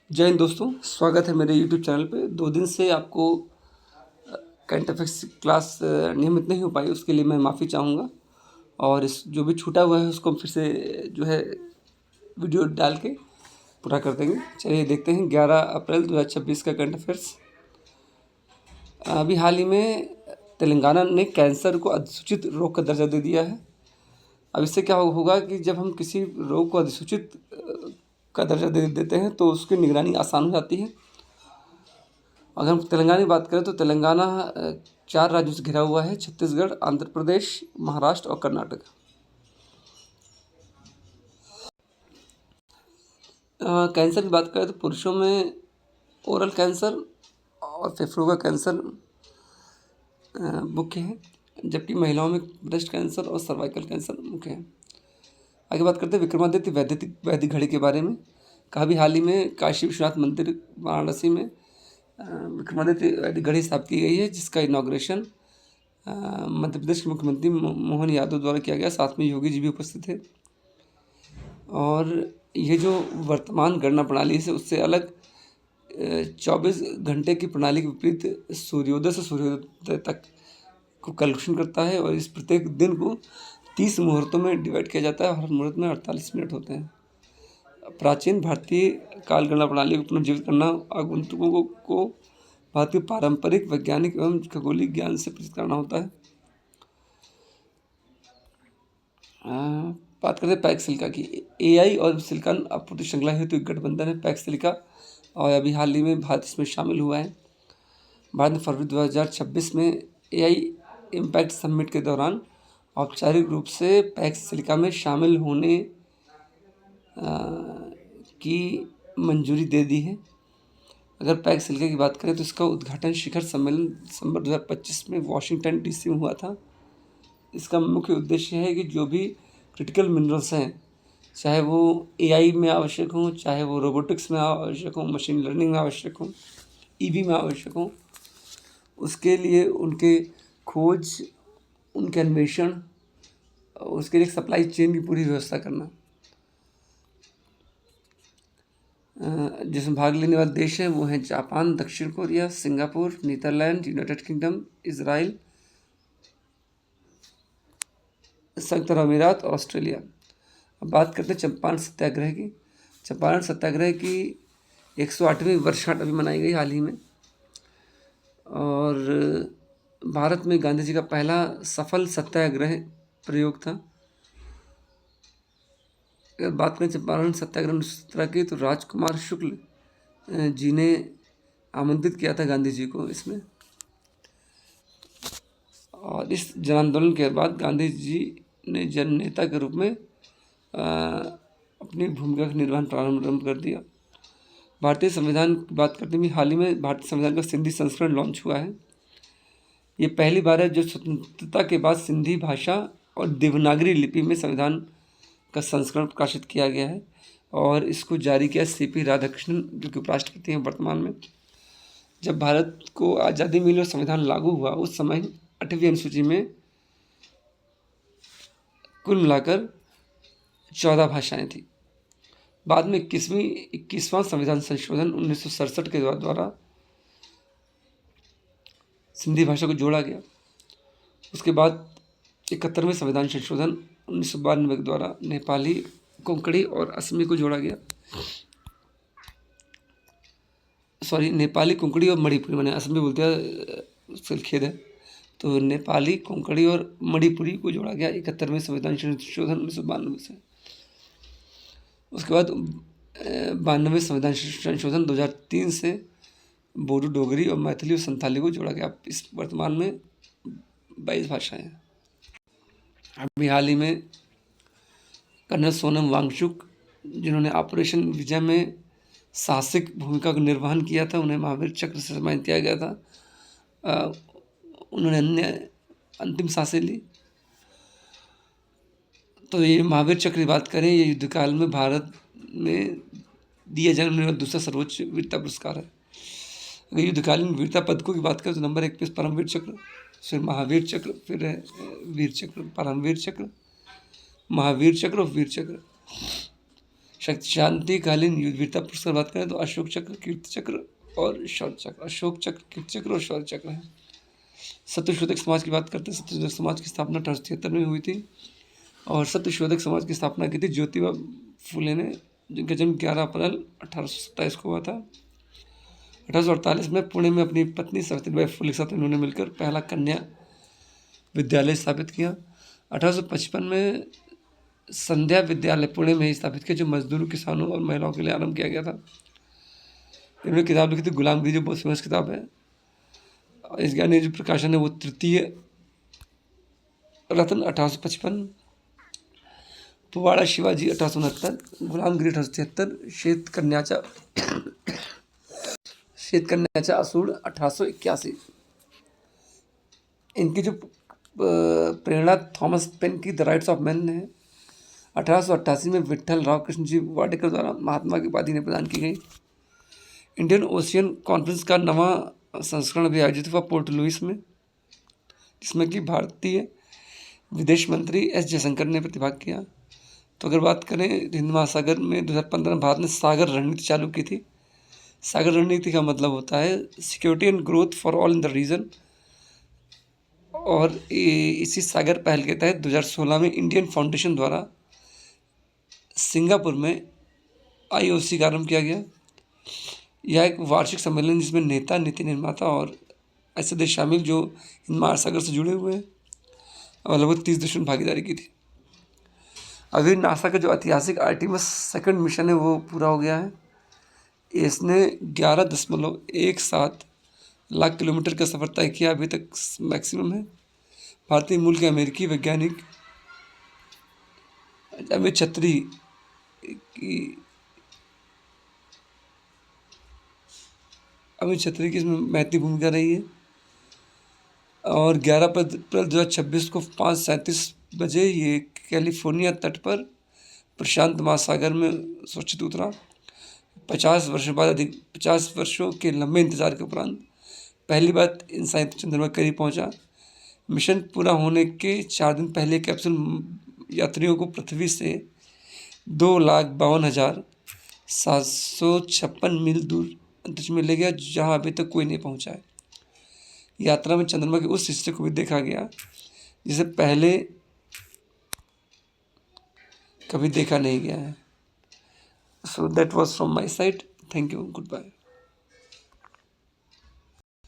जय हिंद दोस्तों, स्वागत है मेरे यूट्यूब चैनल पे। 2 दिन से आपको करंट अफेयर्स क्लास नियमित नहीं हो पाई, उसके लिए मैं माफ़ी चाहूँगा। और इस जो भी छूटा हुआ है उसको हम फिर से जो है वीडियो डाल के पूरा कर देंगे। चलिए देखते हैं 11 अप्रैल 2026 का करंट अफेयर्स। अभी हाल ही में तेलंगाना ने कैंसर को अधिसूचित रोग का दर्जा दे दिया है। अब इससे क्या होगा कि जब हम किसी रोग को अधिसूचित का दर्जा दे देते हैं तो उसकी निगरानी आसान हो जाती है। अगर हम तेलंगाना की बात करें तो तेलंगाना 4 राज्यों से घिरा हुआ है: छत्तीसगढ़, आंध्र प्रदेश, महाराष्ट्र और कर्नाटक। कैंसर की बात करें तो पुरुषों में ओरल कैंसर और फेफड़ों का कैंसर मुख्य है, जबकि महिलाओं में ब्रेस्ट कैंसर और सर्वाइकल कैंसर मुख्य है। आगे बात करते हैं विक्रमादित्य वैदिक घड़ी के बारे में। कहा भी हाल ही में काशी विश्वनाथ मंदिर वाराणसी में विक्रमादित्य वैदिक घड़ी स्थापित की गई है, जिसका इनॉग्रेशन मध्य प्रदेश के मुख्यमंत्री मोहन यादव द्वारा किया गया। साथ में योगी जी भी उपस्थित थे। और ये जो वर्तमान गणना प्रणाली है उससे अलग 24 घंटे की प्रणाली के विपरीत सूर्योदय से सूर्योदय तक को कैलकुलेशन करता है, और इस प्रत्येक दिन को 30 मुहूर्तों में डिवाइड किया जाता है। हर मुहूर्त में 48 मिनट होते हैं। प्राचीन भारतीय काल गणना प्रणाली को पुनर्जीवित करना आगंतुकों को भारतीय पारंपरिक वैज्ञानिक एवं खगोलीय ज्ञान से परिचित कराना होता है। बात करते हैं पैक्स सिलिका की। एआई और सिलिकॉन आपूर्ति श्रृंखला हेतु एक गठबंधन है पैक्स सिलिका, और अभी हाल ही में भारत इसमें शामिल हुआ है। भारत ने फरवरी 2026 में एआई इम्पैक्ट समिट के दौरान औपचारिक रूप से पैक्स सिलिका में शामिल होने की मंजूरी दे दी है। अगर पैक्स सिलिका की बात करें तो इसका उद्घाटन शिखर सम्मेलन दिसंबर 2025 में वाशिंगटन डीसी में हुआ था। इसका मुख्य उद्देश्य है कि जो भी क्रिटिकल मिनरल्स हैं, चाहे वो एआई में आवश्यक हों, चाहे वो रोबोटिक्स में आवश्यक हों, मशीन लर्निंग में आवश्यक हों, ईवी में आवश्यक हों, उसके लिए उनके खोज, उनके अन्वेषण, उसके लिए सप्लाई चेन की पूरी व्यवस्था करना। जिसमें भाग लेने वाले देश हैं वो हैं जापान, दक्षिण Korea, Singapore, Netherlands, United Kingdom, Israel, संयुक्त अरब अमीरात और ऑस्ट्रेलिया। अब बात करते हैं चंपारण सत्याग्रह की। चंपारण सत्याग्रह की 108वीं वर्षगांठ अभी मनाई गई हाल ही में, और भारत में गांधी जी का पहला सफल सत्याग्रह प्रयोग था। अगर बात करें चंपारण सत्याग्रह 1917 की, तो राजकुमार शुक्ल जी ने आमंत्रित किया था गांधी जी को इसमें। और इस जन आंदोलन के बाद गांधी जी ने जन नेता के रूप में अपनी भूमिका का निर्वहन प्रारंभ कर दिया। भारतीय संविधान की बात करते हुए हाल ही में भारतीय संविधान का सिंधी संस्करण लॉन्च हुआ है। ये पहली बार है जो स्वतंत्रता के बाद सिंधी भाषा और देवनागरी लिपि में संविधान का संस्करण प्रकाशित किया गया है, और इसको जारी किया सीपी राधाकृष्णन, जो कि उपराष्ट्रपति हैं वर्तमान में। जब भारत को आज़ादी मिली और संविधान लागू हुआ, उस समय 8वीं अनुसूची में कुल मिलाकर 14 भाषाएं थी। बाद में 21वां संविधान संशोधन 1967 के द्वारा सिंधी भाषा को जोड़ा गया। उसके बाद 71वें संविधान संशोधन 1992 के द्वारा नेपाली, कोंकणी और असमी को जोड़ा गया। नेपाली, कोंकणी और मणिपुरी, मैंने असमी बोलते हैं, उससे खेद है। तो नेपाली, कोंकणी और मणिपुरी को जोड़ा गया 71वें संविधान संशोधन 1992 से। उसके बाद 92वें संविधान संशोधन 2003 से बोडो, डोगरी और मैथिली और संथाली को जोड़ा गया। इस वर्तमान में 22 भाषाएं हैं। अभी हाल ही में कर्नल सोनम वांगचुक, जिन्होंने ऑपरेशन विजय में साहसिक भूमिका का निर्वहन किया था, उन्हें महावीर चक्र से सम्मानित किया गया था। उन्होंने अंतिम सांसें ली। तो ये महावीर चक्र की बात करें, ये युद्धकाल में भारत में दिया जाने वाला दूसरा सर्वोच्च वीरता पुरस्कार है। अगर युद्धकालीन वीरता पदकों की बात करें तो नंबर 1 पे परमवीर चक्र, फिर महावीर चक्र, फिर वीर चक्र, परमवीर चक्र, महावीर चक्र और वीर चक्र। शांतिकालीन वीरता पुरस्कार बात करें तो अशोक चक्र, कीर्ति चक्र और शौर्य चक्र। अशोक चक्र, कीर्ति चक्र और शौर्य चक्र है। सत्यशोधक समाज की बात करते हैं। सत्यशोधक समाज की स्थापना 1873 में हुई थी और सत्यशोधक समाज की स्थापना की थी ज्योतिबा फुले ने, जिनका जन्म 11 अप्रैल 1827 को हुआ था। 1848 में पुणे में अपनी पत्नी सावित्रीबाई फुले के साथ उन्होंने मिलकर पहला कन्या विद्यालय स्थापित किया। 1855 में संध्या विद्यालय पुणे में ही स्थापित किया, जो मजदूरों, किसानों और महिलाओं के लिए आरंभ किया गया था। इन्होंने किताब लिखी थी गुलामगिरी, जो बहुत फेमस किताब है। इस ज्ञानी जो प्रकाशन है वो तृतीय रत्न 1855, पुवाड़ा शिवाजी 1869, गुलामगिरी 1873, श्वेतकन्याचा असूड 1881। इनकी जो प्रेरणा थॉमस पेन की द राइट्स ऑफ मैन है 1888 में विट्ठल राव कृष्ण जी वाडेकर द्वारा महात्मा की उपाधि ने प्रदान की गई। इंडियन ओशियन कॉन्फ्रेंस का नवा संस्करण भी आयोजित हुआ पोर्ट लुइस में, जिसमें कि भारतीय विदेश मंत्री एस जयशंकर ने प्रतिभाग किया। तो अगर बात करें हिंद महासागर में 2015 में भारत ने सागर रणनीति चालू की थी। सागर रणनीति का मतलब होता है security and growth for all in the region, और इसी सागर पहल के तहत 2016 में इंडियन फाउंडेशन द्वारा सिंगापुर में IOC का आरंभ किया गया। यह एक वार्षिक सम्मेलन जिसमें नेता, नीति निर्माता और ऐसे देश शामिल जो हिंद महासागर से जुड़े हुए हैं, और लगभग 30 देशों ने भागीदारी की थी। अभी नासा का जो ऐतिहासिक आर्टेमिस सेकंड मिशन है वो पूरा हो गया है। इसने 11.17 लाख किलोमीटर का सफ़र तय किया, अभी तक मैक्सिमम है। भारतीय मूल के अमेरिकी वैज्ञानिक अमित छत्री की इसमें महत्वपूर्ण भूमिका रही है। और 11 अप्रैल 2026 को 5:37 बजे ये कैलिफोर्निया तट पर प्रशांत महासागर में सुरक्षित उतरा। 50 वर्षों के लंबे इंतजार के उपरांत पहली बार इंसान चंद्रमा के करीब पहुंचा। मिशन पूरा होने के 4 दिन पहले कैप्सूल यात्रियों को पृथ्वी से 2,52,756 मील दूर अंतरिक्ष में ले गया, जहां अभी तक कोई नहीं पहुंचा है। यात्रा में चंद्रमा के उस हिस्से को भी देखा गया जिसे पहले कभी देखा नहीं गया है। So that was from my side. Thank you, good bye.